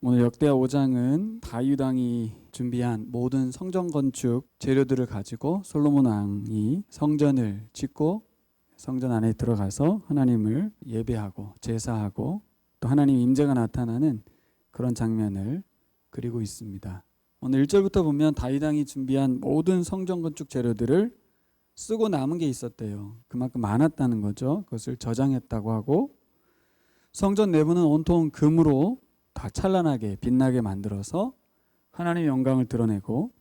오늘 역대하 5장은 다윗 왕이 준비한 모든 성전 건축 재료들을 가지고 솔로몬 왕이 성전을 짓고 성전 안에 들어가서 하나님을 예배하고 제사하고 또 하나님 임재가 나타나는 그런 장면을 그리고 있습니다. 오늘 1절부터 보면 다윗 왕이 준비한 모든 성전 건축 재료들을 쓰고 남은 게 있었대요. 그만큼 많았다는 거죠. 그것을 저장했다고 하고 성전 내부는 온통 금으로 다 찬란하게 빛나게 만들어서 하나님의 영광을 드러내고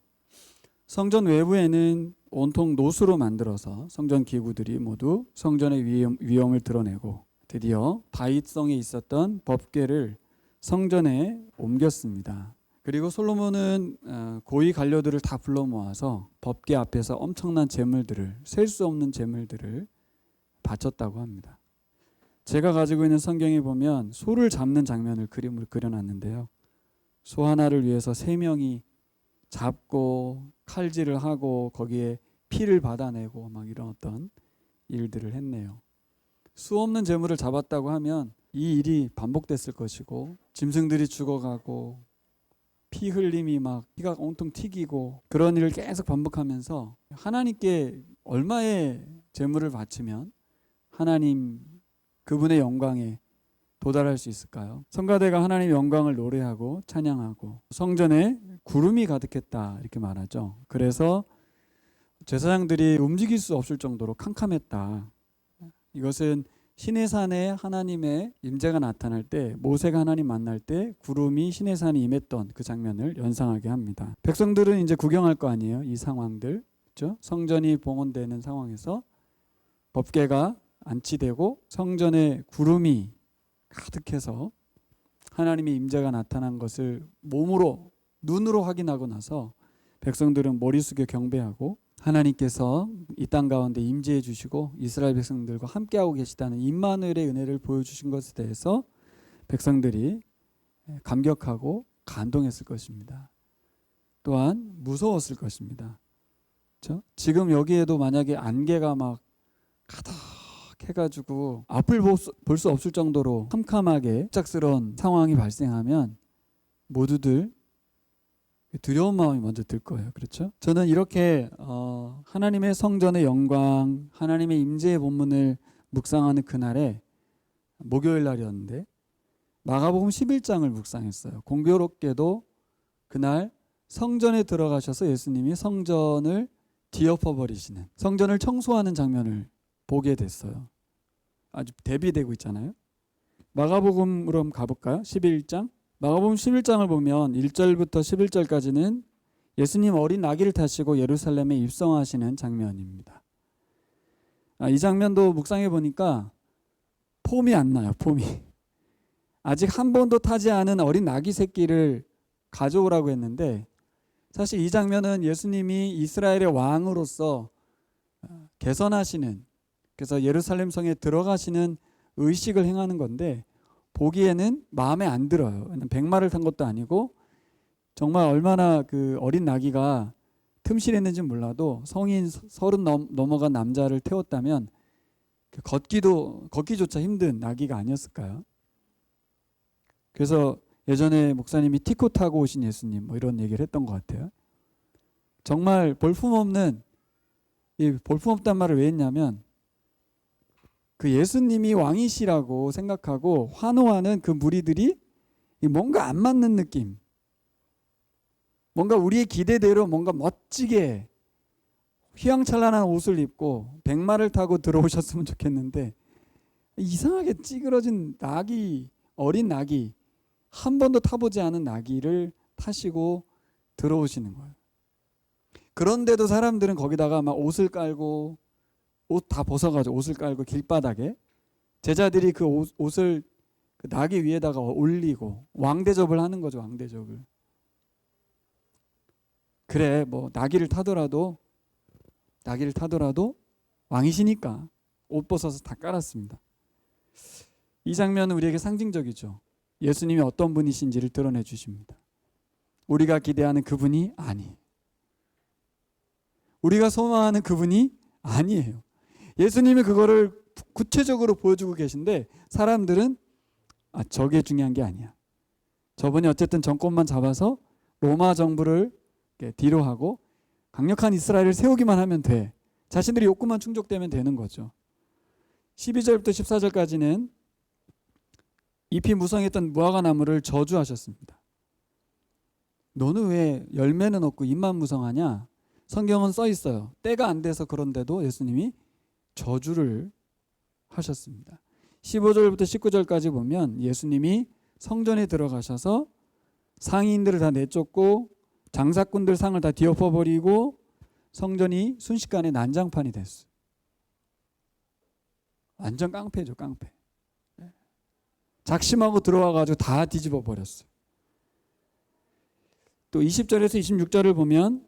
성전 외부에는 온통 노수로 만들어서 성전 기구들이 모두 성전의 위엄을 드러내고 드디어 다윗성에 있었던 법궤를 성전에 옮겼습니다. 그리고 솔로몬은 고위 관료들을 다 불러 모아서 법궤 앞에서 엄청난 제물들을 셀 수 없는 제물들을 바쳤다고 합니다. 제가 가지고 있는 성경에 보면 소를 잡는 장면을 그림으로 그려놨는데요. 소 하나를 위해서 3명이 잡고 칼질을 하고 거기에 피를 받아내고 막 이런 어떤 일들을 했네요. 수 없는 제물을 잡았다고 하면 이 일이 반복됐을 것이고 짐승들이 죽어가고 피 흘림이 막 피가 온통 튀기고 그런 일을 계속 반복하면서 하나님께 얼마의 제물을 바치면 하나님 그분의 영광에 도달할 수 있을까요? 성가대가 하나님의 영광을 노래하고 찬양하고 성전에 구름이 가득했다 이렇게 말하죠. 그래서 제사장들이 움직일 수 없을 정도로 캄캄했다. 이것은 시내산에 하나님의 임재가 나타날 때 모세가 하나님 만날 때 구름이 시내산에 임했던 그 장면을 연상하게 합니다. 백성들은 이제 구경할 거 아니에요. 이 상황들, 그렇죠? 성전이 봉헌되는 상황에서 법궤가 안치되고 성전에 구름이 가득해서 하나님의 임재가 나타난 것을 몸으로 눈으로 확인하고 나서 백성들은 머리 숙여 경배하고 하나님께서 이 땅 가운데 임재해 주시고 이스라엘 백성들과 함께하고 계시다는 임마누엘의 은혜를 보여주신 것에 대해서 백성들이 감격하고 감동했을 것입니다. 또한 무서웠을 것입니다. 그렇죠? 지금 여기에도 만약에 안개가 막 가득 해가지고 앞을 볼 수 없을 정도로 캄캄하게 갑작스러운 상황이 발생하면 모두들 두려운 마음이 먼저 들 거예요. 그렇죠? 저는 이렇게 하나님의 성전의 영광, 하나님의 임재의 본문을 묵상하는 그날에 목요일 날이었는데 마가복음 11장을 묵상했어요. 공교롭게도 그날 성전에 들어가셔서 예수님이 성전을 뒤엎어버리시는, 성전을 청소하는 장면을 보게 됐어요. 아주 대비되고 있잖아요. 마가복음으로 한번 가볼까요? 11장. 마가복음 11장을 보면 1절부터 11절까지는 예수님 어린 아기를 타시고 예루살렘에 입성하시는 장면입니다. 이 장면도 묵상해 보니까 폼이 안 나요. 폼이. 아직 한 번도 타지 않은 어린 아기 새끼를 가져오라고 했는데 사실 이 장면은 예수님이 이스라엘의 왕으로서 개선하시는, 그래서 예루살렘 성에 들어가시는 의식을 행하는 건데 보기에는 마음에 안 들어요. 백마를 탄 것도 아니고 정말 얼마나 그 어린 나귀가 틈실했는지 몰라도 성인 30 넘어간 남자를 태웠다면 걷기조차 힘든 나귀가 아니었을까요? 그래서 예전에 목사님이 티코 타고 오신 예수님 뭐 이런 얘기를 했던 것 같아요. 정말 볼품없는, 이 볼품없단 말을 왜 했냐면 그 예수님이 왕이시라고 생각하고 환호하는 그 무리들이 뭔가 안 맞는 느낌, 뭔가 우리의 기대대로 뭔가 멋지게 휘황찬란한 옷을 입고 백마를 타고 들어오셨으면 좋겠는데 이상하게 찌그러진 나귀, 어린 나귀, 한 번도 타보지 않은 나귀를 타시고 들어오시는 거예요. 그런데도 사람들은 거기다가 막 옷을 깔고 옷 다 벗어가지고 옷을 깔고 길바닥에 제자들이 그 옷을 그 나귀 위에다가 올리고 왕대접을 하는 거죠. 왕대접을. 그래 뭐 나귀를 타더라도 왕이시니까 옷 벗어서 다 깔았습니다. 이 장면은 우리에게 상징적이죠. 예수님이 어떤 분이신지를 드러내 주십니다. 우리가 기대하는 그분이 아니에요. 우리가 소망하는 그분이 아니에요. 예수님이 그거를 구체적으로 보여주고 계신데 사람들은 저게 중요한 게 아니야. 저분이 어쨌든 정권만 잡아서 로마 정부를 뒤로 하고 강력한 이스라엘을 세우기만 하면 돼. 자신들의 욕구만 충족되면 되는 거죠. 12절부터 14절까지는 잎이 무성했던 무화과 나무를 저주하셨습니다. 너는 왜 열매는 없고 잎만 무성하냐? 성경은 써 있어요. 때가 안 돼서 그런데도 예수님이 저주를 하셨습니다. 15절부터 19절까지 보면 예수님이 성전에 들어가셔서 상인들을 다 내쫓고 장사꾼들 상을 다 뒤엎어버리고 성전이 순식간에 난장판이 됐어요. 완전 깡패죠, 깡패. 작심하고 들어와가지고 다 뒤집어 버렸어요. 또 20절에서 26절을 보면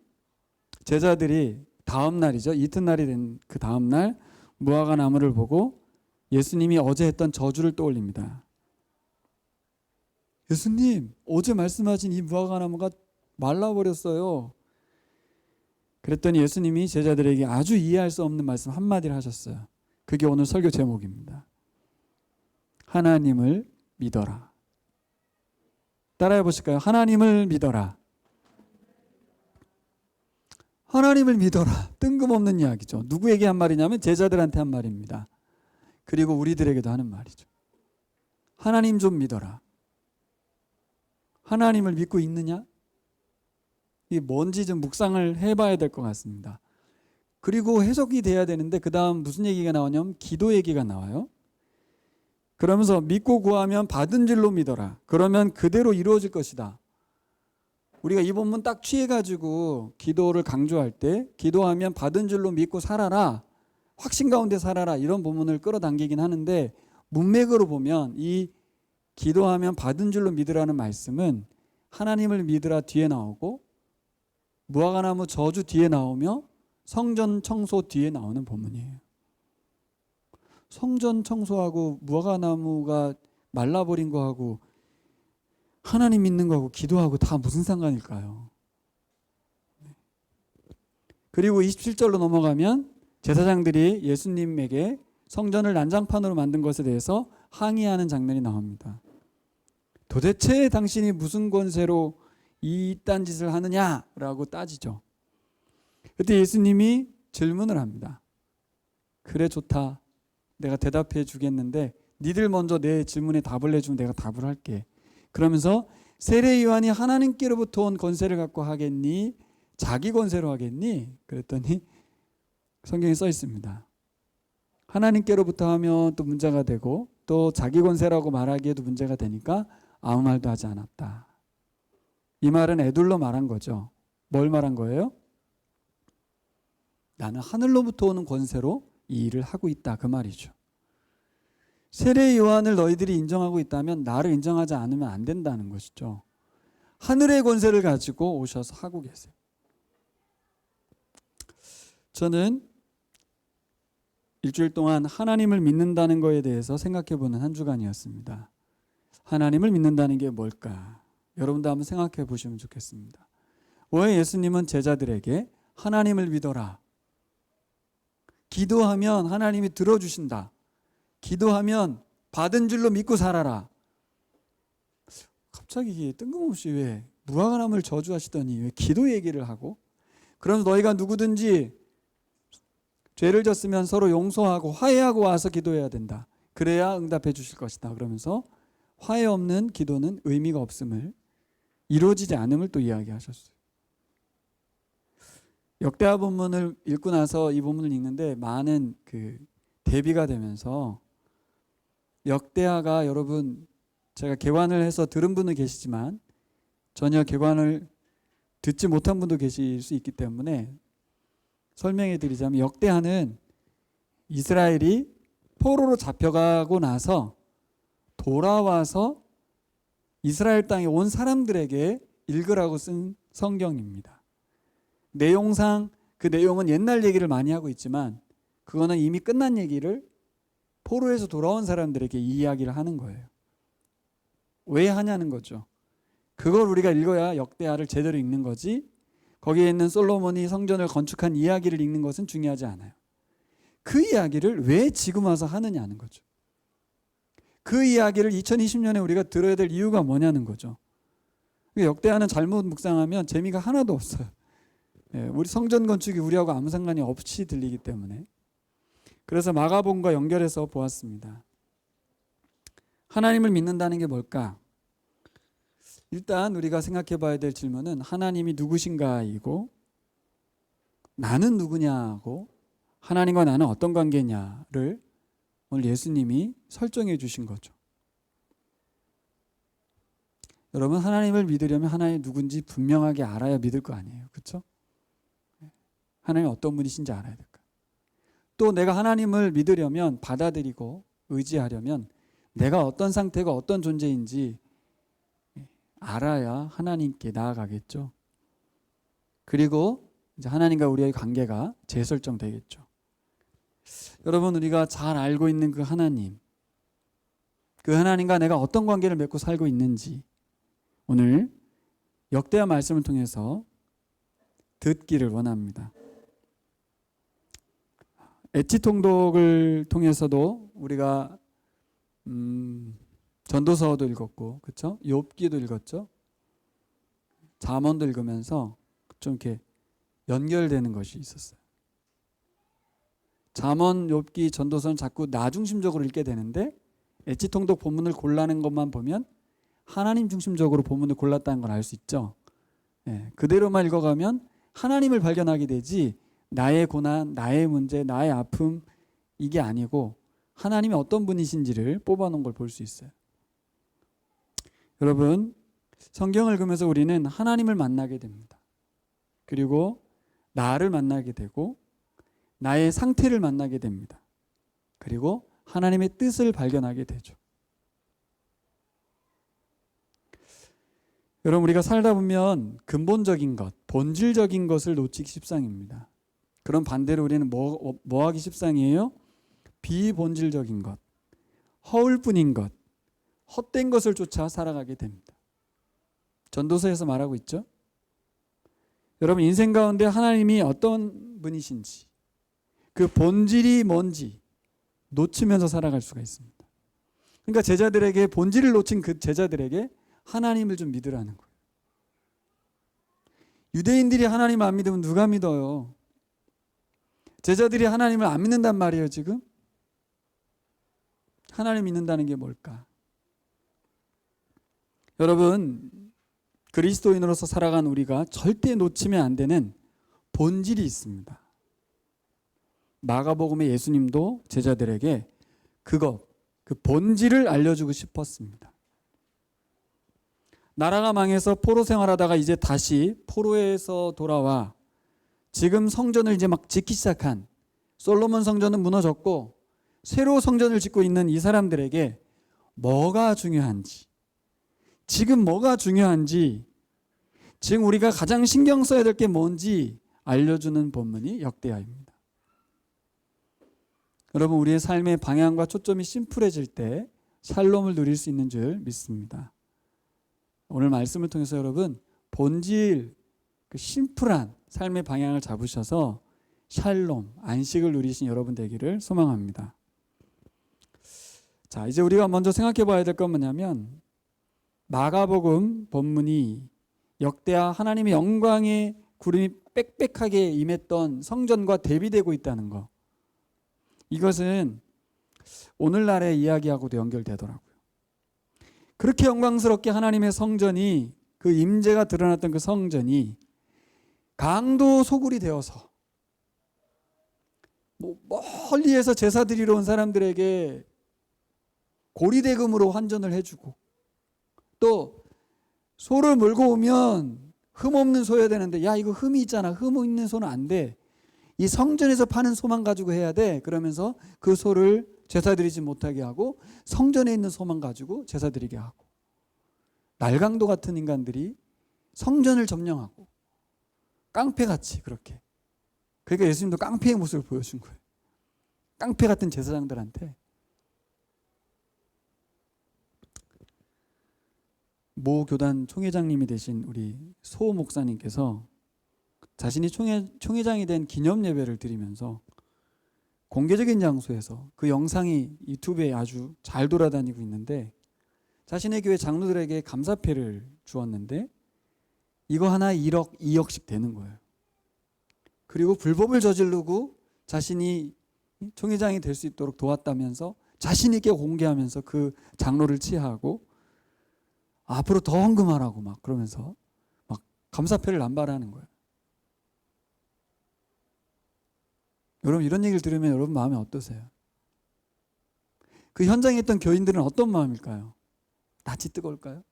제자들이 다음 날이죠. 이튿날이 된 그 다음 날 무화과 나무를 보고 예수님이 어제 했던 저주를 떠올립니다. 예수님, 어제 말씀하신 이 무화과 나무가 말라버렸어요. 그랬더니 예수님이 제자들에게 아주 이해할 수 없는 말씀 한마디를 하셨어요. 그게 오늘 설교 제목입니다. 하나님을 믿어라. 따라해 보실까요? 하나님을 믿어라. 하나님을 믿어라. 뜬금없는 이야기죠. 누구에게 한 말이냐면 제자들한테 한 말입니다. 그리고 우리들에게도 하는 말이죠. 하나님 좀 믿어라. 하나님을 믿고 있느냐? 이게 뭔지 좀 묵상을 해봐야 될 것 같습니다. 그리고 해석이 돼야 되는데 그 다음 무슨 얘기가 나오냐면 기도 얘기가 나와요. 그러면서 믿고 구하면 받은 줄로 믿어라. 그러면 그대로 이루어질 것이다. 우리가 이 본문 딱 취해가지고 기도를 강조할 때 기도하면 받은 줄로 믿고 살아라. 확신 가운데 살아라. 이런 본문을 끌어당기긴 하는데 문맥으로 보면 이 기도하면 받은 줄로 믿으라는 말씀은 하나님을 믿으라 뒤에 나오고 무화과나무 저주 뒤에 나오며 성전 청소 뒤에 나오는 본문이에요. 성전 청소하고 무화과나무가 말라버린 거하고 하나님 믿는 거하고 기도하고 다 무슨 상관일까요? 그리고 27절로 넘어가면 제사장들이 예수님에게 성전을 난장판으로 만든 것에 대해서 항의하는 장면이 나옵니다. 도대체 당신이 무슨 권세로 이딴 짓을 하느냐라고 따지죠. 그때 예수님이 질문을 합니다. 그래 좋다. 내가 대답해 주겠는데 니들 먼저 내 질문에 답을 해주면 내가 답을 할게. 그러면서 세례 요한이 하나님께로부터 온 권세를 갖고 하겠니? 자기 권세로 하겠니? 그랬더니 성경에 써 있습니다. 하나님께로부터 하면 또 문제가 되고 또 자기 권세라고 말하기에도 문제가 되니까 아무 말도 하지 않았다. 이 말은 애둘러 말한 거죠. 뭘 말한 거예요? 나는 하늘로부터 오는 권세로 이 일을 하고 있다. 그 말이죠. 세례 요한을 너희들이 인정하고 있다면 나를 인정하지 않으면 안 된다는 것이죠. 하늘의 권세를 가지고 오셔서 하고 계세요. 저는 일주일 동안 하나님을 믿는다는 것에 대해서 생각해보는 한 주간이었습니다. 하나님을 믿는다는 게 뭘까? 여러분도 한번 생각해 보시면 좋겠습니다. 왜 예수님은 제자들에게 하나님을 믿어라. 기도하면 하나님이 들어주신다. 기도하면 받은 줄로 믿고 살아라. 갑자기 뜬금없이 왜 무화과나무를 저주하시더니 왜 기도 얘기를 하고 그러면서 너희가 누구든지 죄를 졌으면 서로 용서하고 화해하고 와서 기도해야 된다. 그래야 응답해 주실 것이다. 그러면서 화해 없는 기도는 의미가 없음을 이루어지지 않음을 또 이야기하셨어요. 역대하 본문을 읽고 나서 이 본문을 읽는데 많은 대비가 되면서 역대하가 여러분 제가 개관을 해서 들은 분은 계시지만 전혀 개관을 듣지 못한 분도 계실 수 있기 때문에 설명해 드리자면 역대하는 이스라엘이 포로로 잡혀가고 나서 돌아와서 이스라엘 땅에 온 사람들에게 읽으라고 쓴 성경입니다. 내용상 그 내용은 옛날 얘기를 많이 하고 있지만 그거는 이미 끝난 얘기를 포로에서 돌아온 사람들에게 이 이야기를 하는 거예요. 왜 하냐는 거죠. 그걸 우리가 읽어야 역대하를 제대로 읽는 거지 거기에 있는 솔로몬이 성전을 건축한 이야기를 읽는 것은 중요하지 않아요. 그 이야기를 왜 지금 와서 하느냐는 거죠. 그 이야기를 2020년에 우리가 들어야 될 이유가 뭐냐는 거죠. 역대하는 잘못 묵상하면 재미가 하나도 없어요. 우리 성전 건축이 우리하고 아무 상관이 없이 들리기 때문에. 그래서 마가복음과 연결해서 보았습니다. 하나님을 믿는다는 게 뭘까? 일단 우리가 생각해 봐야 될 질문은 하나님이 누구신가이고 나는 누구냐고 하나님과 나는 어떤 관계냐를 오늘 예수님이 설정해 주신 거죠. 여러분, 하나님을 믿으려면 하나님이 누군지 분명하게 알아야 믿을 거 아니에요. 그렇죠? 하나님이 어떤 분이신지 알아야 될까? 또 내가 하나님을 믿으려면, 받아들이고 의지하려면 내가 어떤 상태가 어떤 존재인지 알아야 하나님께 나아가겠죠. 그리고 이제 하나님과 우리의 관계가 재설정되겠죠. 여러분, 우리가 잘 알고 있는 그 하나님과 내가 어떤 관계를 맺고 살고 있는지 오늘 역대하 말씀을 통해서 듣기를 원합니다. 엣지통독을 통해서도 우리가 전도서도 읽었고, 그렇죠? 욥기도 읽었죠. 잠언도 읽으면서 좀 이렇게 연결되는 것이 있었어요. 잠언, 욥기, 전도서는 자꾸 나 중심적으로 읽게 되는데 엣지통독 본문을 골라낸 것만 보면 하나님 중심적으로 본문을 골랐다는 걸 알 수 있죠. 그대로만 읽어가면 하나님을 발견하게 되지 나의 고난, 나의 문제, 나의 아픔 이게 아니고 하나님이 어떤 분이신지를 뽑아놓은 걸 볼 수 있어요. 여러분, 성경을 읽으면서 우리는 하나님을 만나게 됩니다. 그리고 나를 만나게 되고 나의 상태를 만나게 됩니다. 그리고 하나님의 뜻을 발견하게 되죠. 여러분, 우리가 살다 보면 근본적인 것, 본질적인 것을 놓치기 십상입니다. 그럼 반대로 우리는 뭐 하기 십상이에요? 비본질적인 것, 허울뿐인 것, 헛된 것을 쫓아 살아가게 됩니다. 전도서에서 말하고 있죠. 여러분, 인생 가운데 하나님이 어떤 분이신지 그 본질이 뭔지 놓치면서 살아갈 수가 있습니다. 그러니까 제자들에게 본질을 놓친 그 제자들에게 하나님을 좀 믿으라는 거예요. 유대인들이 하나님을 안 믿으면 누가 믿어요? 제자들이 하나님을 안 믿는단 말이에요. 지금 하나님 믿는다는 게 뭘까? 여러분, 그리스도인으로서 살아간 우리가 절대 놓치면 안 되는 본질이 있습니다. 마가복음의 예수님도 제자들에게 그 본질을 알려주고 싶었습니다. 나라가 망해서 포로 생활하다가 이제 다시 포로에서 돌아와 지금 성전을 이제 막 짓기 시작한, 솔로몬 성전은 무너졌고 새로 성전을 짓고 있는 이 사람들에게 뭐가 중요한지, 지금 뭐가 중요한지, 지금 우리가 가장 신경 써야 될 게 뭔지 알려주는 본문이 역대하입니다. 여러분, 우리의 삶의 방향과 초점이 심플해질 때 샬롬을 누릴 수 있는 줄 믿습니다. 오늘 말씀을 통해서 여러분, 본질, 그 심플한 삶의 방향을 잡으셔서 샬롬, 안식을 누리신 여러분 되기를 소망합니다. 자, 이제 우리가 먼저 생각해 봐야 될 건 뭐냐면, 마가복음 본문이 역대하 하나님의 영광의 구름이 빽빽하게 임했던 성전과 대비되고 있다는 거. 이것은 오늘날의 이야기하고도 연결되더라고요. 그렇게 영광스럽게 하나님의 성전이, 그 임재가 드러났던 그 성전이 강도 소굴이 되어서 멀리에서 제사 드리러 온 사람들에게 고리대금으로 환전을 해주고, 또 소를 몰고 오면 흠 없는 소여야 되는데, 야, 이거 흠이 있잖아, 흠 있는 소는 안 돼, 이 성전에서 파는 소만 가지고 해야 돼. 그러면서 그 소를 제사 드리지 못하게 하고 성전에 있는 소만 가지고 제사 드리게 하고, 날강도 같은 인간들이 성전을 점령하고 깡패같이 그렇게. 그러니까 예수님도 깡패의 모습을 보여준 거예요. 깡패 같은 제사장들한테. 모 교단 총회장님이 되신 우리 소 목사님께서 자신이 총회장이 된 기념 예배를 드리면서 공개적인 장소에서, 그 영상이 유튜브에 아주 잘 돌아다니고 있는데, 자신의 교회 장로들에게 감사패를 주었는데 이거 하나 1억, 2억씩 되는 거예요. 그리고 불법을 저지르고 자신이 총회장이 될 수 있도록 도왔다면서 자신 있게 공개하면서 그 장로를 치하하고 앞으로 더 헌금하라고 막 그러면서 막 감사패를 남발하는 거예요. 여러분 이런 얘기를 들으면 여러분 마음이 어떠세요? 그 현장에 있던 교인들은 어떤 마음일까요? 낯이 뜨거울까요?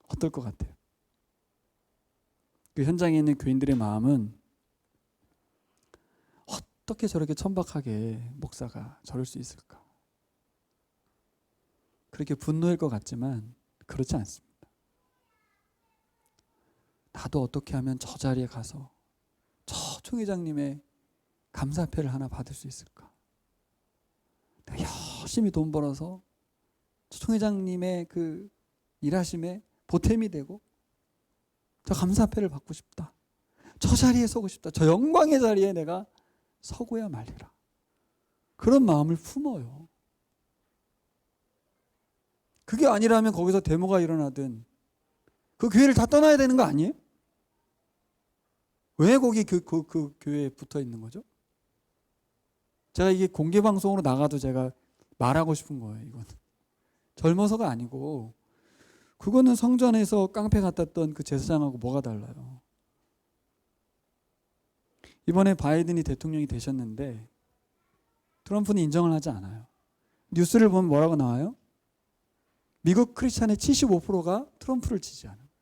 어떨 것 같아요? 그 현장에 있는 교인들의 마음은 어떻게 저렇게 천박하게 목사가 저럴 수 있을까? 그렇게 분노할 것 같지만 그렇지 않습니다. 나도 어떻게 하면 저 자리에 가서 저 총회장님의 감사패를 하나 받을 수 있을까? 내가 열심히 돈 벌어서 저 총회장님의 그 일하심에 보탬이 되고 저 감사패를 받고 싶다. 저 자리에 서고 싶다. 저 영광의 자리에 내가 서고야 말리라. 그런 마음을 품어요. 그게 아니라면 거기서 데모가 일어나든 그 교회를 다 떠나야 되는 거 아니에요? 왜 거기 그 교회에 붙어 있는 거죠? 제가 이게 공개 방송으로 나가도 제가 말하고 싶은 거예요. 이건 젊어서가 아니고 그거는 성전에서 깡패 같았던 그 제사장하고 뭐가 달라요? 이번에 바이든이 대통령이 되셨는데 트럼프는 인정을 하지 않아요. 뉴스를 보면 뭐라고 나와요? 미국 크리스찬의 75%가 트럼프를 지지하는 거예요.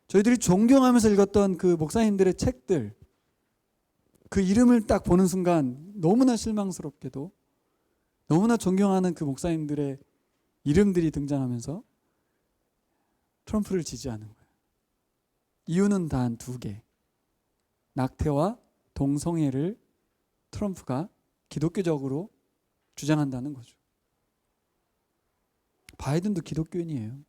저희들이 존경하면서 읽었던 그 목사님들의 책들, 그 이름을 딱 보는 순간 너무나 실망스럽게도 너무나 존경하는 그 목사님들의 이름들이 등장하면서 트럼프를 지지하는 거예요. 이유는 단 두 개. 낙태와 동성애를 트럼프가 기독교적으로 주장한다는 거죠. 바이든도 기독교인이에요.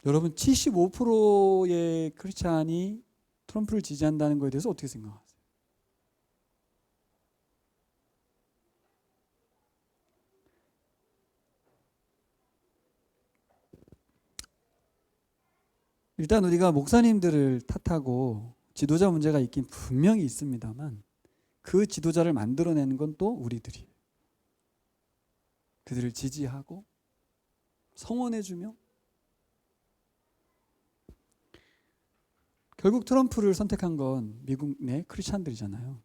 여러분 75%의 크리스찬이 트럼프를 지지한다는 것에 대해서 어떻게 생각하세요? 일단 우리가 목사님들을 탓하고 지도자 문제가 있긴 분명히 있습니다만 그 지도자를 만들어내는 건 또 우리들이에요. 그들을 지지하고 성원해주며 결국 트럼프를 선택한 건 미국 내 크리스찬들이잖아요.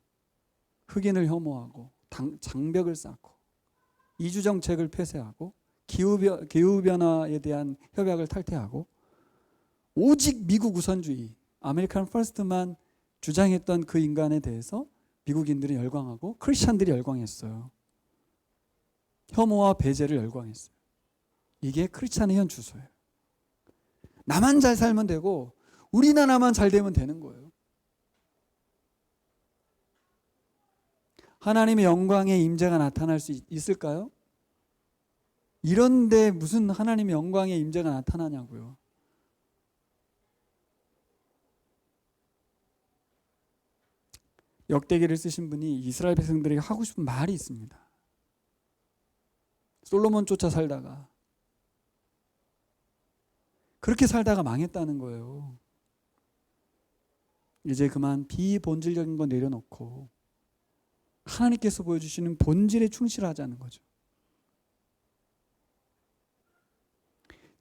흑인을 혐오하고 장벽을 쌓고 이주 정책을 폐쇄하고 기후변화에 대한 협약을 탈퇴하고 오직 미국 우선주의, 아메리칸 퍼스트만 주장했던 그 인간에 대해서 미국인들이 열광하고 크리스찬들이 열광했어요. 혐오와 배제를 열광했어요. 이게 크리스찬의 현 주소예요. 나만 잘 살면 되고 우리나라만 잘 되면 되는 거예요. 하나님의 영광의 임재가 나타날 수 있을까요? 이런데 무슨 하나님의 영광의 임재가 나타나냐고요. 역대기를 쓰신 분이 이스라엘 백성들에게 하고 싶은 말이 있습니다. 솔로몬 쫓아 살다가 그렇게 살다가 망했다는 거예요. 이제 그만 비본질적인 거 내려놓고 하나님께서 보여주시는 본질에 충실하자는 거죠.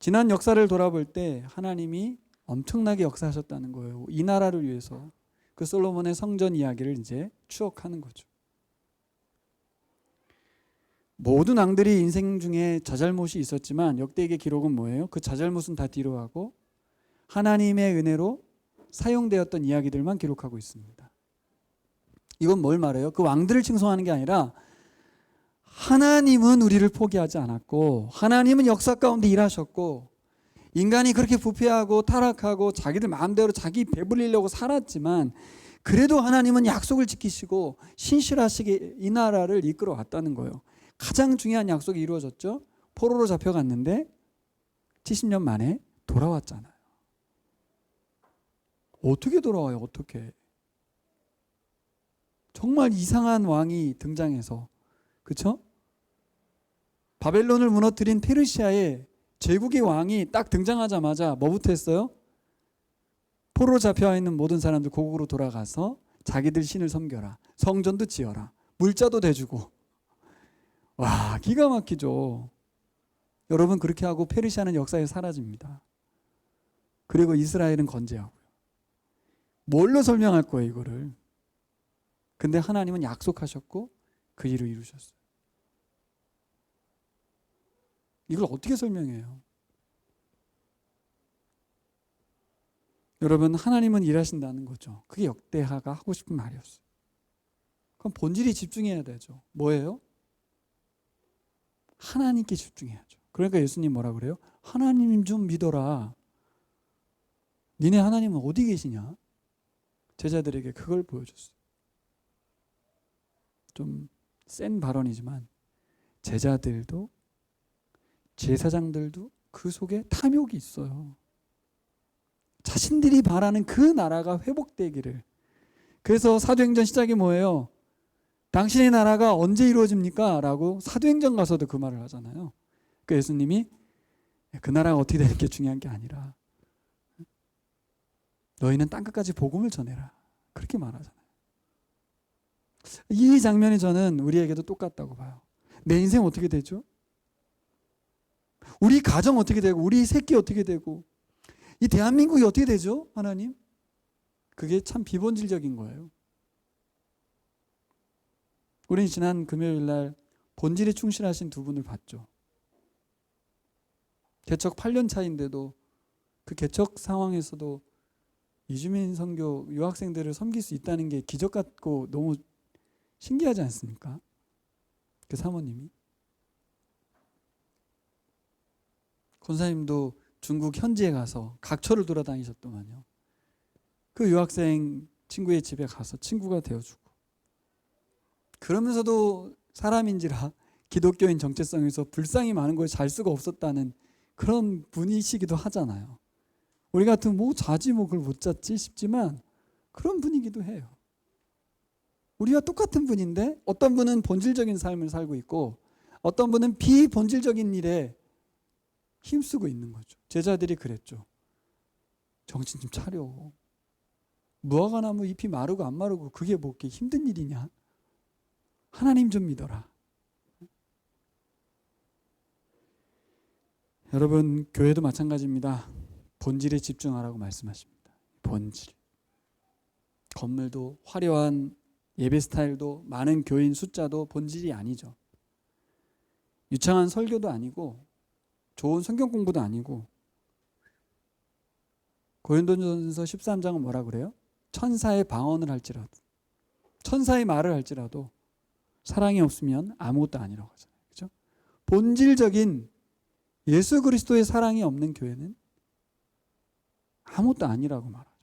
지난 역사를 돌아볼 때 하나님이 엄청나게 역사하셨다는 거예요. 이 나라를 위해서 그 솔로몬의 성전 이야기를 이제 추억하는 거죠. 모든 왕들이 인생 중에 자잘못이 있었지만 역대기의 기록은 뭐예요? 그 자잘못은 다 뒤로 하고 하나님의 은혜로 사용되었던 이야기들만 기록하고 있습니다. 이건 뭘 말해요? 그 왕들을 칭송하는 게 아니라 하나님은 우리를 포기하지 않았고 하나님은 역사 가운데 일하셨고 인간이 그렇게 부패하고 타락하고 자기들 마음대로 자기 배불리려고 살았지만 그래도 하나님은 약속을 지키시고 신실하시게 이 나라를 이끌어 왔다는 거예요. 가장 중요한 약속이 이루어졌죠. 포로로 잡혀갔는데 70년 만에 돌아왔잖아요. 어떻게 돌아와요? 어떻게? 정말 이상한 왕이 등장해서, 그렇죠? 바벨론을 무너뜨린 페르시아의 제국의 왕이 딱 등장하자마자 뭐부터 했어요? 포로로 잡혀와 있는 모든 사람들 고국으로 돌아가서 자기들 신을 섬겨라. 성전도 지어라. 물자도 대주고. 와, 기가 막히죠. 여러분, 그렇게 하고 페르시아는 역사에 사라집니다. 그리고 이스라엘은 건재하고요. 뭘로 설명할 거예요, 이거를? 근데 하나님은 약속하셨고 그 일을 이루셨어요. 이걸 어떻게 설명해요? 여러분, 하나님은 일하신다는 거죠. 그게 역대하가 하고 싶은 말이었어요. 그럼 본질에 집중해야 되죠. 뭐예요? 하나님께 집중해야죠. 그러니까 예수님 뭐라 그래요? 하나님 좀 믿어라. 니네 하나님은 어디 계시냐? 제자들에게 그걸 보여줬어요. 좀 센 발언이지만 제자들도 제사장들도 그 속에 탐욕이 있어요. 자신들이 바라는 그 나라가 회복되기를. 그래서 사도행전 시작이 뭐예요? 당신의 나라가 언제 이루어집니까? 라고 사도행전 가서도 그 말을 하잖아요. 그 예수님이 그 나라가 어떻게 되는 게 중요한 게 아니라 너희는 땅끝까지 복음을 전해라. 그렇게 말하잖아요. 이 장면이 저는 우리에게도 똑같다고 봐요. 내 인생 어떻게 되죠? 우리 가정 어떻게 되고 우리 새끼 어떻게 되고 이 대한민국이 어떻게 되죠? 하나님? 그게 참 비본질적인 거예요. 우리는 지난 금요일 날 본질에 충실하신 두 분을 봤죠. 개척 8년 차인데도 그 개척 상황에서도 이주민 선교 유학생들을 섬길 수 있다는 게 기적 같고 너무 신기하지 않습니까? 그 사모님이. 권사님도 중국 현지에 가서 각처를 돌아다니셨더만요. 그 유학생 친구의 집에 가서 친구가 되어주고, 그러면서도 사람인지라 기독교인 정체성에서 불상이 많은 거에 잘 수가 없었다는 그런 분이시기도 하잖아요. 우리 같으면 뭐 자지 뭐 그걸 못 잤지 싶지만 그런 분이기도 해요. 우리와 똑같은 분인데 어떤 분은 본질적인 삶을 살고 있고 어떤 분은 비본질적인 일에 힘쓰고 있는 거죠. 제자들이 그랬죠. 정신 좀 차려. 무화과나무 잎이 마르고 안 마르고 그게 뭐 이렇게 힘든 일이냐? 하나님 좀 믿어라. 여러분, 교회도 마찬가지입니다. 본질에 집중하라고 말씀하십니다. 본질. 건물도 화려한 예배 스타일도 많은 교인 숫자도 본질이 아니죠. 유창한 설교도 아니고 좋은 성경 공부도 아니고. 고린도전서 13장은 뭐라 그래요? 천사의 방언을 할지라도, 천사의 말을 할지라도 사랑이 없으면 아무것도 아니라고 하잖아요. 그렇죠? 본질적인 예수 그리스도의 사랑이 없는 교회는 아무것도 아니라고 말하죠.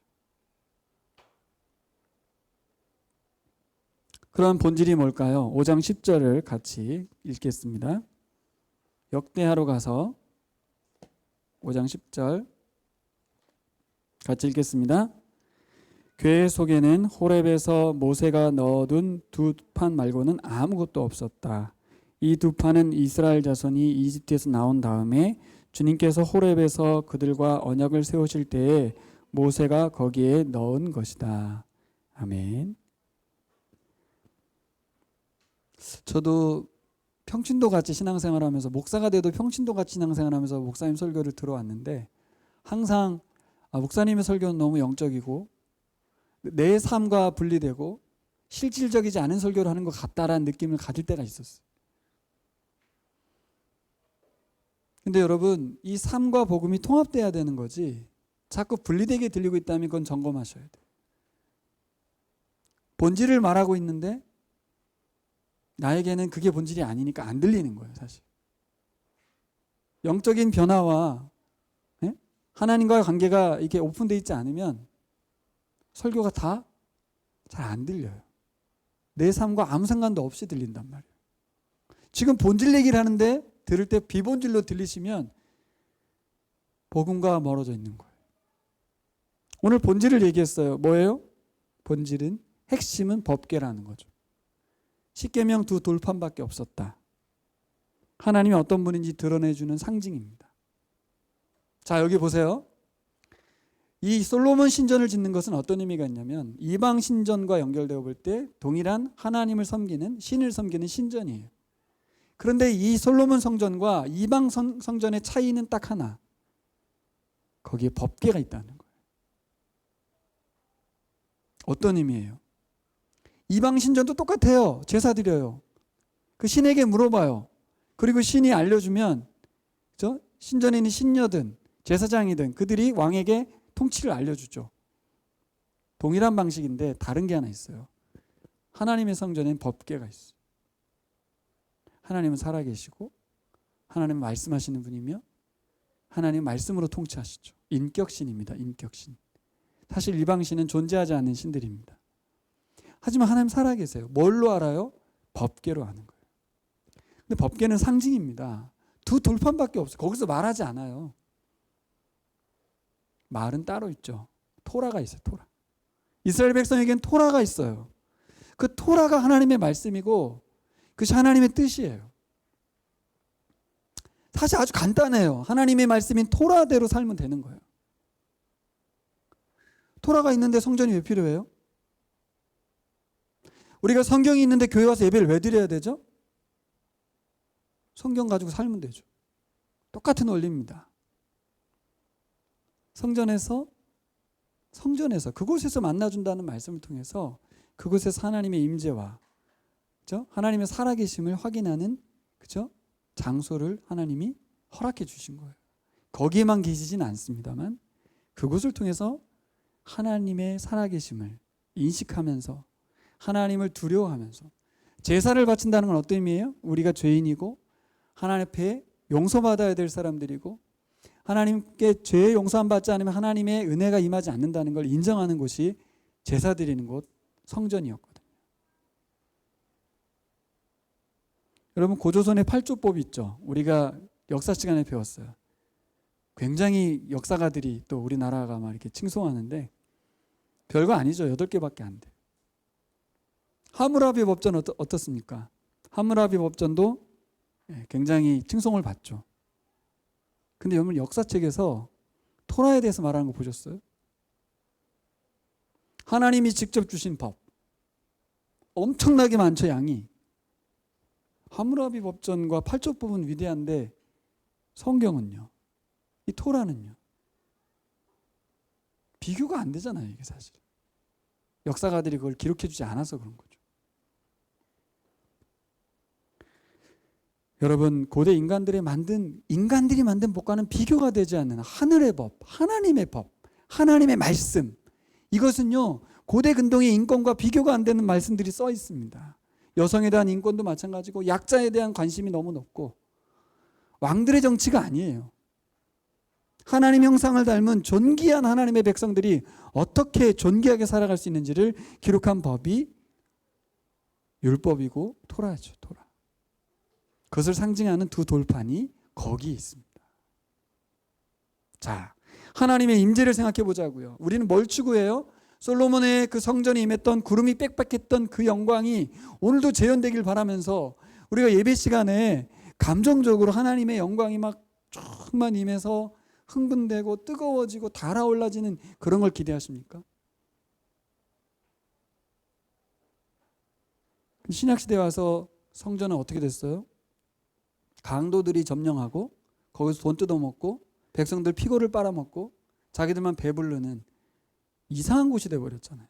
그런 본질이 뭘까요? 5장 10절을 같이 읽겠습니다. 역대하로 가서 5장 10절 같이 읽겠습니다. 교회 속에는 호렙에서 모세가 넣어둔 두 판 말고는 아무것도 없었다. 이 두 판은 이스라엘 자손이 이집트에서 나온 다음에 주님께서 호렙에서 그들과 언약을 세우실 때에 모세가 거기에 넣은 것이다. 아멘. 저도 평신도 같이 신앙생활하면서 목사가 돼도 평신도 같이 신앙생활하면서 목사님 설교를 들어왔는데 항상 목사님의 설교는 너무 영적이고 내 삶과 분리되고 실질적이지 않은 설교를 하는 것 같다라는 느낌을 가질 때가 있었어요. 근데 여러분, 이 삶과 복음이 통합돼야 되는 거지 자꾸 분리되게 들리고 있다면 그건 점검하셔야 돼요. 본질을 말하고 있는데 나에게는 그게 본질이 아니니까 안 들리는 거예요, 사실. 영적인 변화와 하나님과의 관계가 이렇게 오픈되어 있지 않으면 설교가 다 잘 안 들려요. 내 삶과 아무 상관도 없이 들린단 말이에요. 지금 본질 얘기를 하는데 들을 때 비본질로 들리시면 복음과 멀어져 있는 거예요. 오늘 본질을 얘기했어요. 뭐예요? 본질은, 핵심은 법궤라는 거죠. 십계명 두 돌판밖에 없었다. 하나님이 어떤 분인지 드러내주는 상징입니다. 자, 여기 보세요. 이 솔로몬 신전을 짓는 것은 어떤 의미가 있냐면 이방 신전과 연결되어 볼 때 동일한 하나님을 섬기는, 신을 섬기는 신전이에요. 그런데 이 솔로몬 성전과 이방 성전의 차이는 딱 하나. 거기에 법궤가 있다는 거예요. 어떤 의미예요? 이방 신전도 똑같아요. 제사 드려요. 그 신에게 물어봐요. 그리고 신이 알려주면, 그죠? 신전에 있는 신녀든 제사장이든 그들이 왕에게 통치를 알려주죠. 동일한 방식인데 다른 게 하나 있어요. 하나님의 성전엔 법궤가 있어요. 하나님은 살아계시고 하나님은 말씀하시는 분이며 하나님 말씀으로 통치하시죠. 인격신입니다. 인격신. 사실 이방신은 존재하지 않는 신들입니다. 하지만 하나님 살아계세요. 뭘로 알아요? 법궤로 아는 거예요. 근데 법궤는 상징입니다. 두 돌판밖에 없어요. 거기서 말하지 않아요. 말은 따로 있죠. 토라가 있어요. 토라. 이스라엘 백성에겐 토라가 있어요. 그 토라가 하나님의 말씀이고 그것이 하나님의 뜻이에요. 사실 아주 간단해요. 하나님의 말씀인 토라대로 살면 되는 거예요. 토라가 있는데 성전이 왜 필요해요? 우리가 성경이 있는데 교회 와서 예배를 왜 드려야 되죠? 성경 가지고 살면 되죠. 똑같은 원리입니다. 성전에서 그곳에서 만나준다는 말씀을 통해서 그곳에서 하나님의 임재와, 그죠? 하나님의 살아계심을 확인하는, 그죠? 장소를 하나님이 허락해 주신 거예요. 거기에만 계시진 않습니다만 그곳을 통해서 하나님의 살아계심을 인식하면서 하나님을 두려워하면서 제사를 바친다는 건 어떤 의미예요? 우리가 죄인이고 하나님 앞에 용서받아야 될 사람들이고 하나님께 죄의 용서함 받지 않으면 하나님의 은혜가 임하지 않는다는 걸 인정하는 곳이 제사 드리는 곳 성전이었거든요. 여러분, 고조선의 8조법이 있죠. 우리가 역사 시간에 배웠어요. 굉장히 역사가들이 또 우리나라가 막 이렇게 칭송하는데 별거 아니죠. 8개밖에 안 돼요. 하무라비 법전 어떻습니까? 하무라비 법전도 굉장히 칭송을 받죠. 근데 여러분, 역사책에서 토라에 대해서 말하는 거 보셨어요? 하나님이 직접 주신 법 엄청나게 많죠. 양이. 하무라비 법전과 8조법은 위대한데 성경은요, 이 토라는요 비교가 안 되잖아요. 이게 사실 역사가들이 그걸 기록해 주지 않아서 그런 거죠. 여러분, 고대 인간들이 만든 법과는 비교가 되지 않는 하늘의 법, 하나님의 법, 하나님의 말씀, 이것은요 고대 근동의 인권과 비교가 안 되는 말씀들이 써 있습니다. 여성에 대한 인권도 마찬가지고 약자에 대한 관심이 너무 높고 왕들의 정치가 아니에요. 하나님 형상을 닮은 존귀한 하나님의 백성들이 어떻게 존귀하게 살아갈 수 있는지를 기록한 법이 율법이고 토라죠. 토라. 그것을 상징하는 두 돌판이 거기 있습니다. 자, 하나님의 임재를 생각해 보자고요. 우리는 뭘 추구해요? 솔로몬의 그 성전에 임했던 구름이 빽빽했던 그 영광이 오늘도 재현되길 바라면서 우리가 예배 시간에 감정적으로 하나님의 영광이 막 쫙만 임해서 흥분되고 뜨거워지고 달아올라지는 그런 걸 기대하십니까? 신약시대에 와서 성전은 어떻게 됐어요? 강도들이 점령하고 거기서 돈 뜯어먹고 백성들 피고를 빨아먹고 자기들만 배부르는 이상한 곳이 돼버렸잖아요.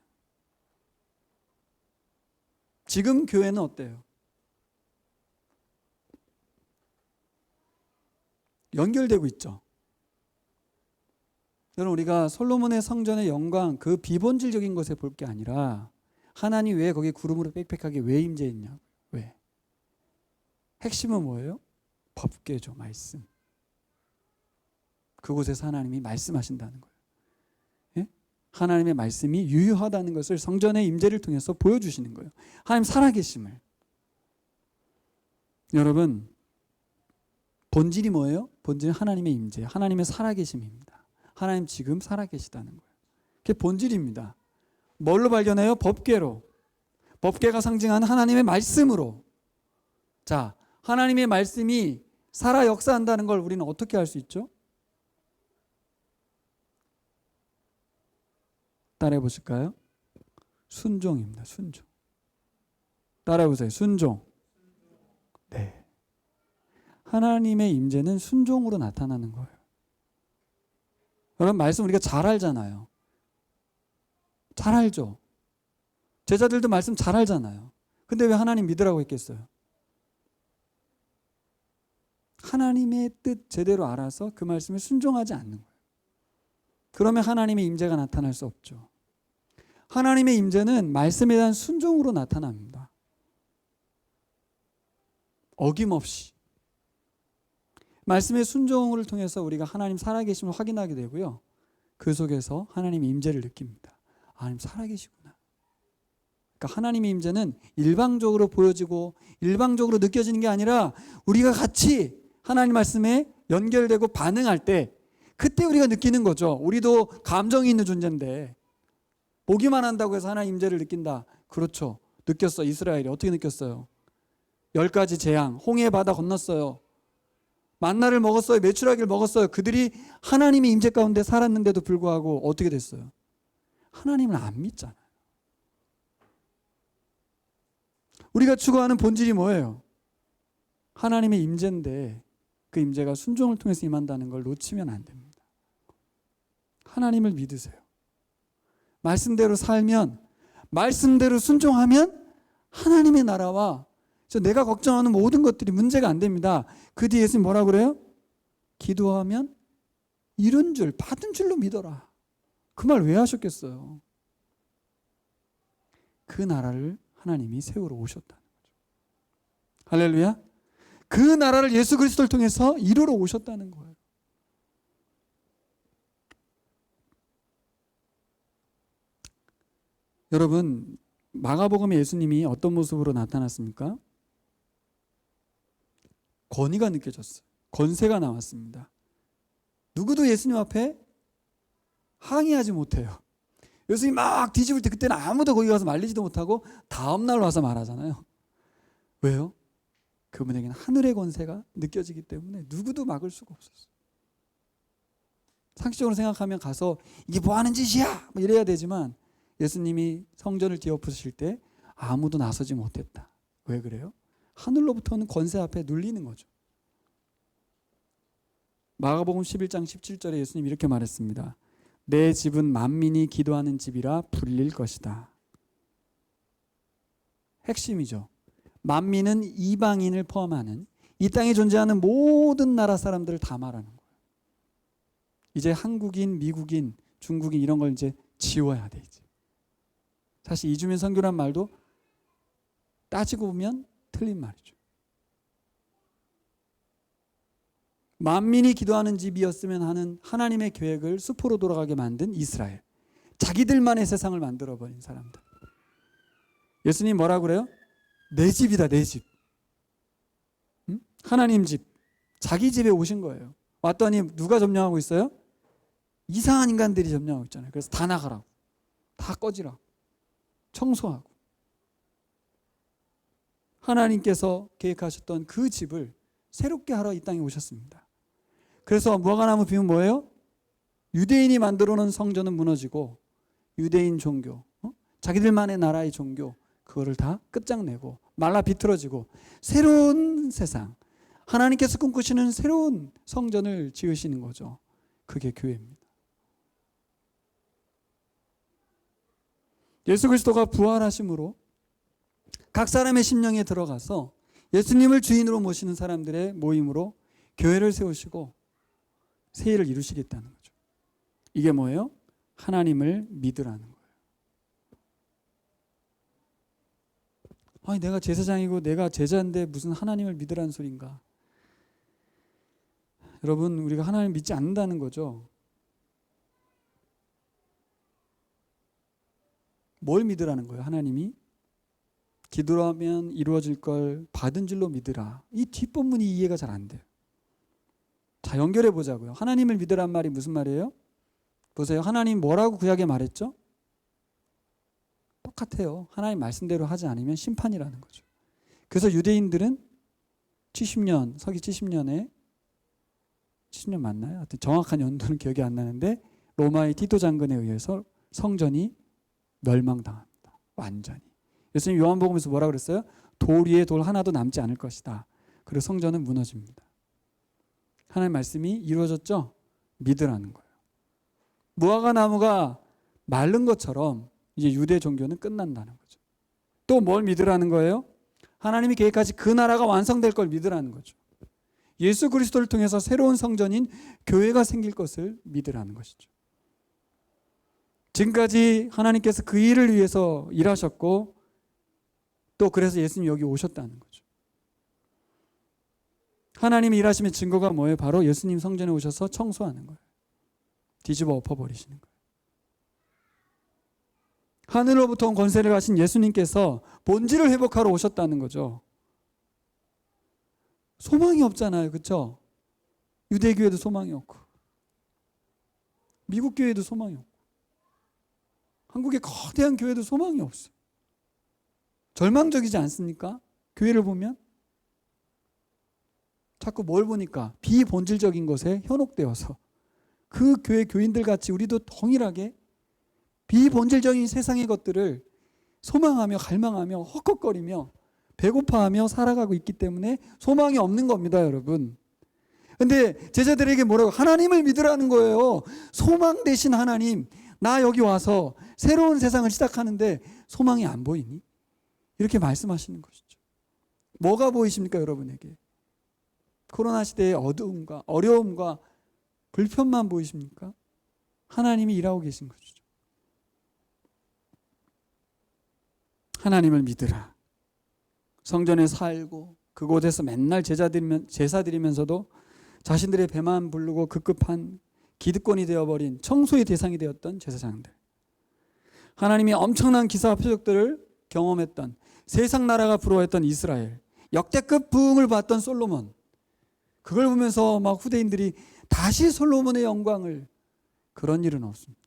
지금 교회는 어때요? 연결되고 있죠. 여러분, 우리가 솔로몬의 성전의 영광, 그 비본질적인 것에 볼 게 아니라 하나님 왜 거기 구름으로 빽빽하게 왜 임재했냐? 왜? 핵심은 뭐예요? 법궤죠. 말씀. 그곳에서 하나님이 말씀하신다는 거예요. 예? 하나님의 말씀이 유효하다는 것을 성전의 임재를 통해서 보여주시는 거예요. 하나님 살아계심을. 여러분, 본질이 뭐예요? 본질은 하나님의 임재, 하나님의 살아계심입니다. 하나님 지금 살아계시다는 거예요. 그게 본질입니다. 뭘로 발견해요? 법궤로. 법궤가 상징하는 하나님의 말씀으로. 자, 하나님의 말씀이 살아 역사한다는 걸 우리는 어떻게 알 수 있죠? 따라해 보실까요? 순종입니다. 순종. 따라해 보세요. 순종. 네. 하나님의 임재는 순종으로 나타나는 거예요. 여러분 말씀 우리가 잘 알잖아요. 잘 알죠. 제자들도 말씀 잘 알잖아요. 근데 왜 하나님 믿으라고 했겠어요? 하나님의 뜻 제대로 알아서 그 말씀에 순종하지 않는 거예요. 그러면 하나님의 임재가 나타날 수 없죠. 하나님의 임재는 말씀에 대한 순종으로 나타납니다. 어김없이. 말씀의 순종을 통해서 우리가 하나님 살아계심을 확인하게 되고요. 그 속에서 하나님의 임재를 느낍니다. 하나님 살아계시구나. 그러니까 하나님의 임재는 일방적으로 보여지고 일방적으로 느껴지는 게 아니라 우리가 같이 하나님 말씀에 연결되고 반응할 때 그때 우리가 느끼는 거죠. 우리도 감정이 있는 존재인데 보기만 한다고 해서 하나님 임재를 느낀다. 그렇죠. 느꼈어. 이스라엘이 어떻게 느꼈어요? 10가지 재앙, 홍해 바다 건넜어요. 만나를 먹었어요. 메추라기를 먹었어요. 그들이 하나님의 임재 가운데 살았는데도 불구하고 어떻게 됐어요? 하나님을 안 믿잖아요. 우리가 추구하는 본질이 뭐예요? 하나님의 임재인데 그 임재가 순종을 통해서 임한다는 걸 놓치면 안 됩니다. 하나님을 믿으세요. 말씀대로 살면, 말씀대로 순종하면 하나님의 나라와 내가 걱정하는 모든 것들이 문제가 안 됩니다. 그 뒤에 예수님 뭐라고 그래요? 기도하면 이룬 줄, 받은 줄로 믿어라. 그 말 왜 하셨겠어요? 그 나라를 하나님이 세우러 오셨다는 거죠. 할렐루야. 그 나라를 예수 그리스도를 통해서 이루러 오셨다는 거예요. 여러분, 마가복음에 예수님이 어떤 모습으로 나타났습니까? 권위가 느껴졌어요. 권세가 나왔습니다. 누구도 예수님 앞에 항의하지 못해요. 예수님 막 뒤집을 때 그때는 아무도 거기 가서 말리지도 못하고 다음날 와서 말하잖아요. 왜요? 그분에게는 하늘의 권세가 느껴지기 때문에 누구도 막을 수가 없었어요. 상식적으로 생각하면 가서 이게 뭐 하는 짓이야! 뭐 이래야 되지만 예수님이 성전을 뒤엎으실 때 아무도 나서지 못했다. 왜 그래요? 하늘로부터는 권세 앞에 눌리는 거죠. 마가복음 11장 17절에 예수님이 이렇게 말했습니다. 내 집은 만민이 기도하는 집이라 불릴 것이다. 핵심이죠. 만민은 이방인을 포함하는 이 땅에 존재하는 모든 나라 사람들을 다 말하는 거예요. 이제 한국인, 미국인, 중국인 이런 걸 이제 지워야 돼. 이제. 사실 이주민 선교란 말도 따지고 보면 틀린 말이죠. 만민이 기도하는 집이었으면 하는 하나님의 계획을 수포로 돌아가게 만든 이스라엘. 자기들만의 세상을 만들어버린 사람들. 예수님 뭐라고 그래요? 내 집이다, 내 집. 응? 하나님 집. 자기 집에 오신 거예요. 왔더니 누가 점령하고 있어요? 이상한 인간들이 점령하고 있잖아요. 그래서 다 나가라고. 다 꺼지라고. 청소하고. 하나님께서 계획하셨던 그 집을 새롭게 하러 이 땅에 오셨습니다. 그래서 무화과나무 비유는 뭐예요? 유대인이 만들어 놓은 성전은 무너지고 유대인 종교, 자기들만의 나라의 종교 그거를 다 끝장내고 말라 비틀어지고 새로운 세상, 하나님께서 꿈꾸시는 새로운 성전을 지으시는 거죠. 그게 교회입니다. 예수 그리스도가 부활하심으로 각 사람의 심령에 들어가서 예수님을 주인으로 모시는 사람들의 모임으로 교회를 세우시고 새 일을 이루시겠다는 거죠. 이게 뭐예요? 하나님을 믿으라는 거예요. 아니 내가 제사장이고 내가 제자인데 무슨 하나님을 믿으라는 소린가? 여러분 우리가 하나님을 믿지 않는다는 거죠. 뭘 믿으라는 거예요? 하나님이 기도하면 이루어질 걸 받은 줄로 믿으라. 이 뒷부분이 이해가 잘 안 돼요. 자, 연결해 보자고요. 하나님을 믿으란 말이 무슨 말이에요? 보세요. 하나님 뭐라고 구약에 말했죠? 똑같아요. 하나님 말씀대로 하지 않으면 심판이라는 거죠. 그래서 유대인들은 70년, 서기 70년에 70년 맞나요? 하여튼 정확한 연도는 기억이 안 나는데 로마의 티토 장군에 의해서 성전이 멸망당합니다. 완전히. 예수님 요한복음에서 뭐라 그랬어요? 돌 위에 돌 하나도 남지 않을 것이다. 그리고 성전은 무너집니다. 하나님의 말씀이 이루어졌죠? 믿으라는 거예요. 무화과 나무가 마른 것처럼 이제 유대 종교는 끝난다는 거죠. 또 뭘 믿으라는 거예요? 하나님이 계획하신 그 나라가 완성될 걸 믿으라는 거죠. 예수 그리스도를 통해서 새로운 성전인 교회가 생길 것을 믿으라는 것이죠. 지금까지 하나님께서 그 일을 위해서 일하셨고 또 그래서 예수님이 여기 오셨다는 거죠. 하나님이 일하시면 증거가 뭐예요? 바로 예수님 성전에 오셔서 청소하는 거예요. 뒤집어 엎어버리시는 거예요. 하늘로부터 온 권세를 가신 예수님께서 본질을 회복하러 오셨다는 거죠. 소망이 없잖아요. 그렇죠? 유대교회도 소망이 없고 미국 교회도 소망이 없고 한국의 거대한 교회도 소망이 없어요. 절망적이지 않습니까? 교회를 보면 자꾸 뭘 보니까 비본질적인 것에 현혹되어서 그 교회 교인들 같이 우리도 동일하게 비본질적인 세상의 것들을 소망하며 갈망하며 헉헉거리며 배고파하며 살아가고 있기 때문에 소망이 없는 겁니다, 여러분. 근데 제자들에게 뭐라고? 하나님을 믿으라는 거예요. 소망 되신 하나님, 나 여기 와서 새로운 세상을 시작하는데 소망이 안 보이니? 이렇게 말씀하시는 것이죠. 뭐가 보이십니까, 여러분에게? 코로나 시대의 어두움과 어려움과 불편만 보이십니까? 하나님이 일하고 계신 것이죠. 하나님을 믿으라. 성전에 살고 그곳에서 맨날 제사 드리면서도 자신들의 배만 부르고 급급한 기득권이 되어버린 청소의 대상이 되었던 제사장들. 하나님이 엄청난 기사와 표적들을 경험했던 세상 나라가 부러워했던 이스라엘. 역대급 부흥을 봤던 솔로몬. 그걸 보면서 막 후대인들이 다시 솔로몬의 영광을, 그런 일은 없습니다.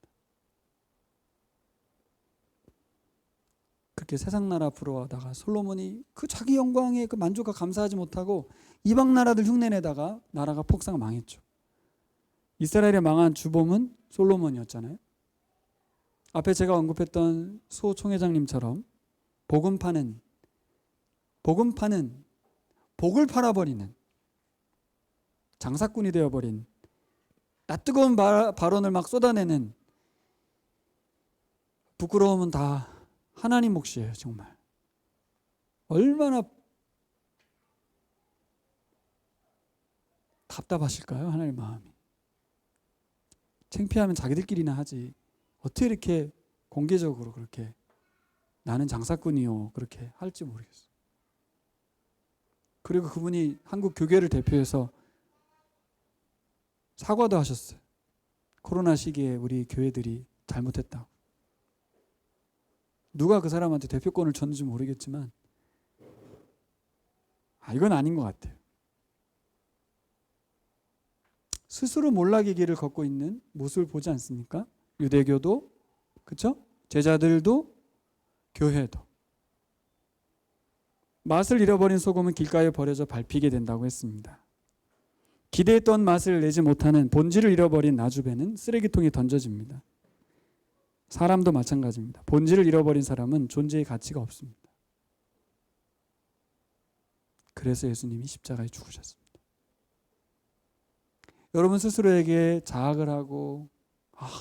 그렇게 세상 나라 부러워하다가 솔로몬이 그 자기 영광에 그 만족과 감사하지 못하고 이방 나라들 흉내내다가 나라가 폭삭 망했죠. 이스라엘의 망한 주범은 솔로몬이었잖아요. 앞에 제가 언급했던 소 총회장님처럼 복을 복을 팔아버리는 장사꾼이 되어버린 낯뜨거운 발언을 막 쏟아내는 부끄러움은 다 하나님 몫이에요. 정말 얼마나 답답하실까요? 하나님 마음이. 창피하면 자기들끼리나 하지 어떻게 이렇게 공개적으로 그렇게 나는 장사꾼이요 그렇게 할지 모르겠어요. 그리고 그분이 한국 교계를 대표해서 사과도 하셨어요. 코로나 시기에 우리 교회들이 잘못했다고. 누가 그 사람한테 대표권을 줬는지 모르겠지만 이건 아닌 것 같아요. 스스로 몰락의 길을 걷고 있는 모습을 보지 않습니까? 유대교도 그렇죠? 제자들도 교회도. 맛을 잃어버린 소금은 길가에 버려져 밟히게 된다고 했습니다. 기대했던 맛을 내지 못하는 본질을 잃어버린 나주배는 쓰레기통에 던져집니다. 사람도 마찬가지입니다. 본질을 잃어버린 사람은 존재의 가치가 없습니다. 그래서 예수님이 십자가에 죽으셨습니다. 여러분 스스로에게 자학을 하고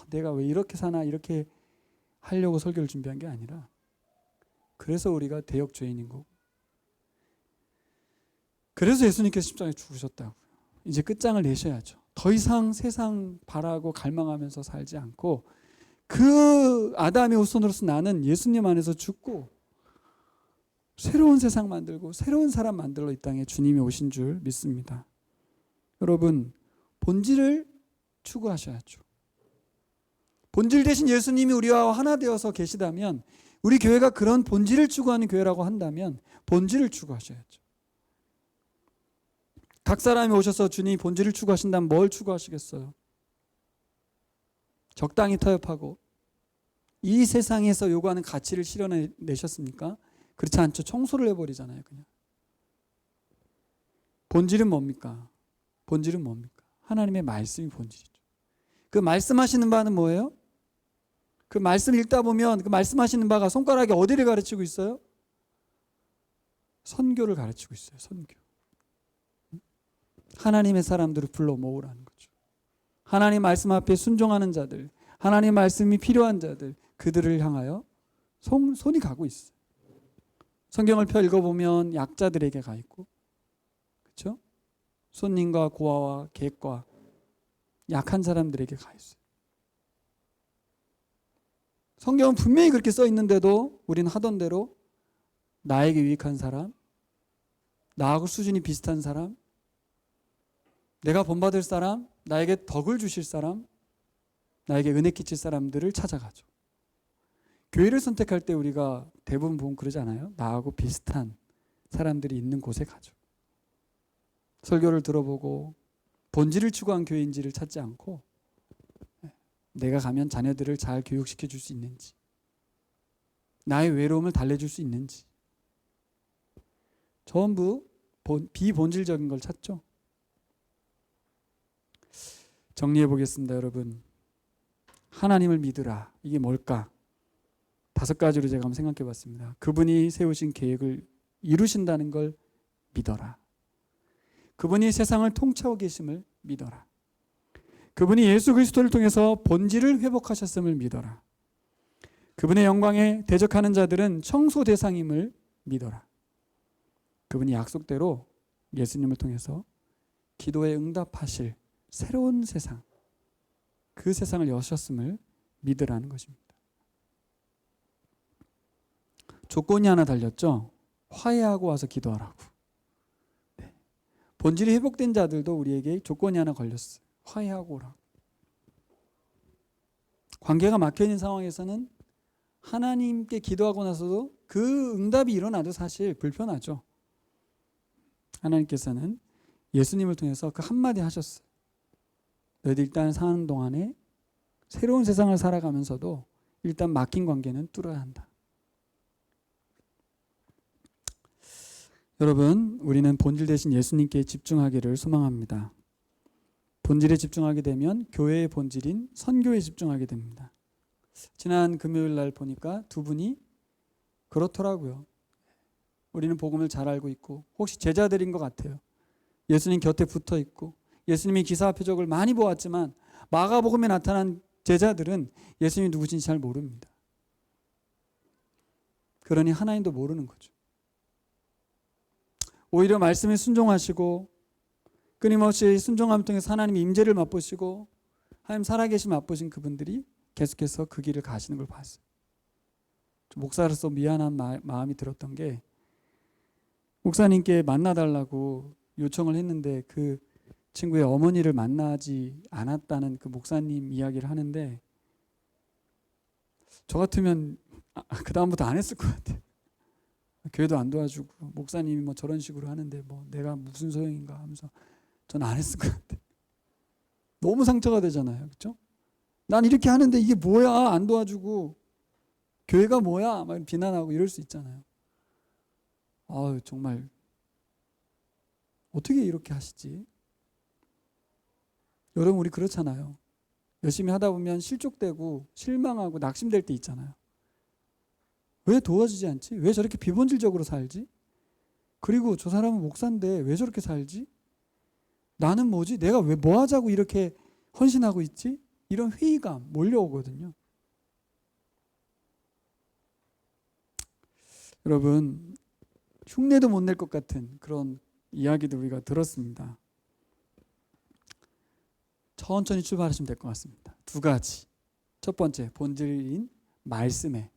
내가 왜 이렇게 사나 이렇게 하려고 설교를 준비한 게 아니라 그래서 우리가 대역죄인인 거고 그래서 예수님께서 십자가에 죽으셨다고요. 이제 끝장을 내셔야죠. 더 이상 세상 바라고 갈망하면서 살지 않고 그 아담의 후손으로서 나는 예수님 안에서 죽고 새로운 세상 만들고 새로운 사람 만들러 이 땅에 주님이 오신 줄 믿습니다. 여러분 본질을 추구하셔야죠. 본질 대신 예수님이 우리와 하나 되어서 계시다면 우리 교회가 그런 본질을 추구하는 교회라고 한다면 본질을 추구하셔야죠. 각 사람이 오셔서 주님이 본질을 추구하신다면 뭘 추구하시겠어요? 적당히 타협하고 이 세상에서 요구하는 가치를 실현내셨습니까? 그렇지 않죠. 청소를 해버리잖아요. 그냥. 본질은 뭡니까? 본질은 뭡니까? 하나님의 말씀이 본질이죠. 그 말씀하시는 바는 뭐예요? 그 말씀 읽다 보면 그 말씀하시는 바가 손가락이 어디를 가르치고 있어요? 선교를 가르치고 있어요. 선교. 하나님의 사람들을 불러 모으라는 거죠. 하나님 말씀 앞에 순종하는 자들, 하나님 말씀이 필요한 자들, 그들을 향하여 손이 가고 있어요. 성경을 펴 읽어보면 약자들에게 가 있고, 그렇죠? 손님과 고아와 객과 약한 사람들에게 가 있어요. 성경은 분명히 그렇게 써 있는데도 우리는 하던 대로 나에게 유익한 사람, 나하고 수준이 비슷한 사람, 내가 본받을 사람, 나에게 덕을 주실 사람, 나에게 은혜 끼칠 사람들을 찾아가죠. 교회를 선택할 때 우리가 대부분 보면 그러지 않아요? 나하고 비슷한 사람들이 있는 곳에 가죠. 설교를 들어보고 본질을 추구한 교회인지를 찾지 않고 내가 가면 자녀들을 잘 교육시켜 줄 수 있는지, 나의 외로움을 달래줄 수 있는지, 전부 비본질적인 걸 찾죠. 정리해 보겠습니다, 여러분. 하나님을 믿으라. 이게 뭘까? 5가지로 제가 한번 생각해 봤습니다. 그분이 세우신 계획을 이루신다는 걸 믿어라. 그분이 세상을 통치하고 계심을 믿어라. 그분이 예수 그리스도를 통해서 본질을 회복하셨음을 믿어라. 그분의 영광에 대적하는 자들은 청소 대상임을 믿어라. 그분이 약속대로 예수님을 통해서 기도에 응답하실 새로운 세상, 그 세상을 여셨음을 믿으라는 것입니다. 조건이 하나 달렸죠. 화해하고 와서 기도하라고. 네. 본질이 회복된 자들도 우리에게 조건이 하나 걸렸어요. 화해하고 오라고. 관계가 막혀있는 상황에서는 하나님께 기도하고 나서도 그 응답이 일어나도 사실 불편하죠. 하나님께서는 예수님을 통해서 그 한마디 하셨어요. 너희들 일단 사는 동안에 새로운 세상을 살아가면서도 일단 막힌 관계는 뚫어야 한다. 여러분, 우리는 본질 대신 예수님께 집중하기를 소망합니다. 본질에 집중하게 되면 교회의 본질인 선교에 집중하게 됩니다. 지난 금요일 날 보니까 두 분이 그렇더라고요. 우리는 복음을 잘 알고 있고 혹시 제자들인 것 같아요. 예수님 곁에 붙어 있고 예수님이 기사와 표적을 많이 보았지만 마가복음에 나타난 제자들은 예수님이 누구신지 잘 모릅니다. 그러니 하나님도 모르는 거죠. 오히려 말씀에 순종하시고 끊임없이 순종함 통해서 하나님의 임재를 맛보시고 하나님 살아계심 맛보신 그분들이 계속해서 그 길을 가시는 걸 봤어요. 목사로서 미안한 마음이 들었던 게 목사님께 만나달라고 요청을 했는데 그 친구의 어머니를 만나지 않았다는 그 목사님 이야기를 하는데 저 같으면 그 다음부터 안 했을 것 같아요. 교회도 안 도와주고 목사님이 뭐 저런 식으로 하는데 뭐 내가 무슨 소용인가 하면서 저는 안 했을 것 같아요. 너무 상처가 되잖아요. 그렇죠? 난 이렇게 하는데 이게 뭐야, 안 도와주고 교회가 뭐야 막 비난하고 이럴 수 있잖아요. 아유, 정말 어떻게 이렇게 하시지? 여러분, 우리 그렇잖아요. 열심히 하다 보면 실족되고 실망하고 낙심될 때 있잖아요. 왜 도와주지 않지? 왜 저렇게 비본질적으로 살지? 그리고 저 사람은 목사인데 왜 저렇게 살지? 나는 뭐지? 내가 왜 뭐 하자고 이렇게 헌신하고 있지? 이런 회의감 몰려오거든요. 여러분, 흉내도 못 낼 것 같은 그런 이야기들 우리가 들었습니다. 천천히 출발하시면 될 것 같습니다. 2가지. 첫 번째, 본질인 말씀에,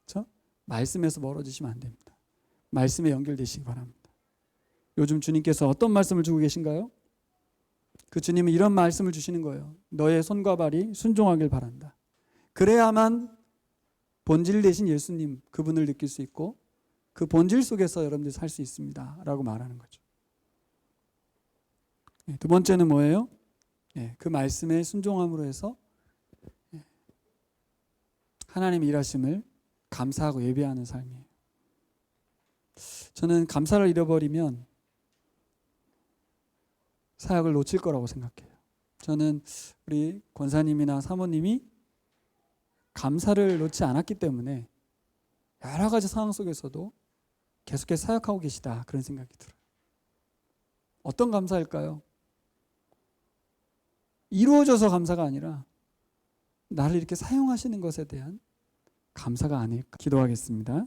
그렇죠? 말씀에서 멀어지시면 안 됩니다. 말씀에 연결되시기 바랍니다. 요즘 주님께서 어떤 말씀을 주고 계신가요? 그 주님은 이런 말씀을 주시는 거예요. 너의 손과 발이 순종하길 바란다. 그래야만 본질 대신 예수님, 그분을 느낄 수 있고 그 본질 속에서 여러분들이 살 수 있습니다 라고 말하는 거죠. 두 번째는 뭐예요? 그 말씀에 순종함으로 해서 하나님의 일하심을 감사하고 예배하는 삶이에요. 저는 감사를 잃어버리면 사역을 놓칠 거라고 생각해요. 저는 우리 권사님이나 사모님이 감사를 놓지 않았기 때문에 여러 가지 상황 속에서도 계속해서 사역하고 계시다, 그런 생각이 들어요. 어떤 감사일까요? 이루어져서 감사가 아니라 나를 이렇게 사용하시는 것에 대한 감사가 아닐까 기도하겠습니다.